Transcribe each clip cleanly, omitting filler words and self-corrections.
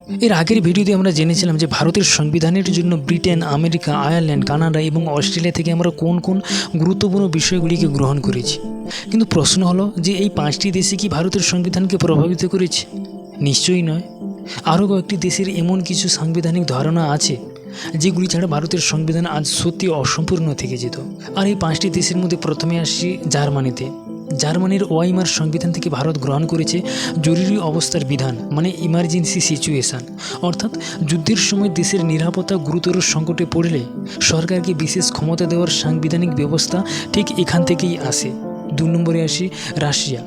এর আগের ভিডিওতে আমরা জেনেছিলাম যে ভারতের সংবিধানের জন্য ব্রিটেন, আমেরিকা, আয়ারল্যান্ড, কানাডা এবং অস্ট্রেলিয়া থেকে আমরা কোন কোন গুরুত্বপূর্ণ বিষয়গুলিকে গ্রহণ করেছি। কিন্তু প্রশ্ন হলো যে এই 5টি দেশে কি ভারতের সংবিধানকে প্রভাবিত করেছে? নিশ্চয়ই নয়। আরও কয়েকটি দেশের এমন কিছু সাংবিধানিক ধারণা আছে যেগুলি ছাড়া ভারতের সংবিধান আজ সত্যি অসম্পূর্ণ থেকে যেত। আর এই 5টি দেশের মধ্যে প্রথমে আসছি জার্মানিতে। জার্মানির ওয়াইমার সংবিধান থেকে ভারত গ্রহণ করেছে জরুরি অবস্থার বিধান, মানে ইমার্জেন্সি সিচুয়েশান। অর্থাৎ যুদ্ধের সময় দেশের নিরাপত্তা গুরুতর সংকটে পড়লে সরকারকে বিশেষ ক্ষমতা দেওয়ার সাংবিধানিক ব্যবস্থা ঠিক এখান থেকেই আসে। 2 নম্বরে আসি রাশিয়া।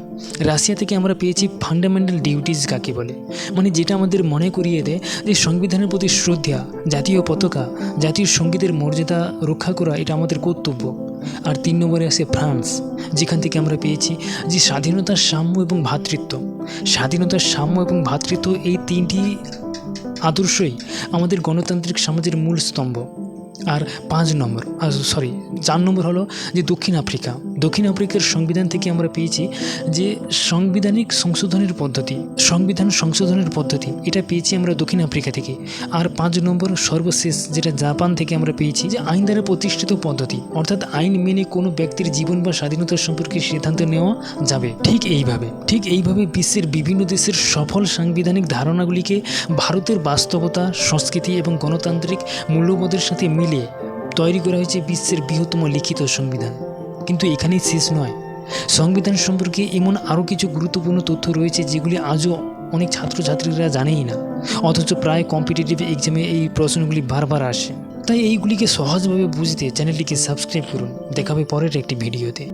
রাশিয়া থেকে আমরা পেয়েছি ফান্ডামেন্টাল ডিউটিস কাকে বলে, মানে যেটা আমাদের মনে করিয়ে দেয় যে সংবিধানের প্রতি শ্রদ্ধা, জাতীয় পতাকা, জাতীয় সঙ্গীতের মর্যাদা রক্ষা করা এটা আমাদের কর্তব্য। আর 3 নম্বরে আসে ফ্রান্স, যেখান থেকে আমরা পেয়েছি যে স্বাধীনতা, সাম্য এবং ভ্রাতৃত্ব। স্বাধীনতা, সাম্য এবং ভ্রাতৃত্ব এই 3টি আদর্শই আমাদের গণতান্ত্রিক সমাজের মূল স্তম্ভ। আর 4 নম্বর হলো যে দক্ষিণ আফ্রিকা। দক্ষিণ আফ্রিকার সংবিধান থেকে আমরা পেয়েছি যে সংবিধান সংশোধনের পদ্ধতি এটা পেয়েছি আমরা দক্ষিণ আফ্রিকা থেকে। আর 5 নম্বর সর্বশেষ যেটা জাপান থেকে আমরা পেয়েছি যে আইন দ্বারা প্রতিষ্ঠিত পদ্ধতি, অর্থাৎ আইন মেনে কোনো ব্যক্তির জীবন বা স্বাধীনতা সম্পর্কে সিদ্ধান্ত নেওয়া যাবে। ঠিক এইভাবে বিশ্বের বিভিন্ন দেশের সফল সাংবিধানিক ধারণাগুলিকে ভারতের বাস্তবতা, সংস্কৃতি এবং গণতান্ত্রিক মূল্যবোধের সাথে মিলিয়ে তৈরি করা হয়েছে বিশ্বের বৃহত্তম লিখিত সংবিধান। কিন্তু এখানেই শেষ নয়। সংবিধান সম্পর্কে এমন আরও কিছু গুরুত্বপূর্ণ তথ্য রয়েছে যেগুলি আজও অনেক ছাত্রছাত্রীরা জানেই না, অথচ প্রায় কম্পিটিটিভ এক্সামে এই প্রশ্নগুলি বারবার আসে। তাই এইগুলিকে সহজভাবে বুঝতে চ্যানেলটিকে সাবস্ক্রাইব করুন। দেখা হবে পরের একটি ভিডিওতে।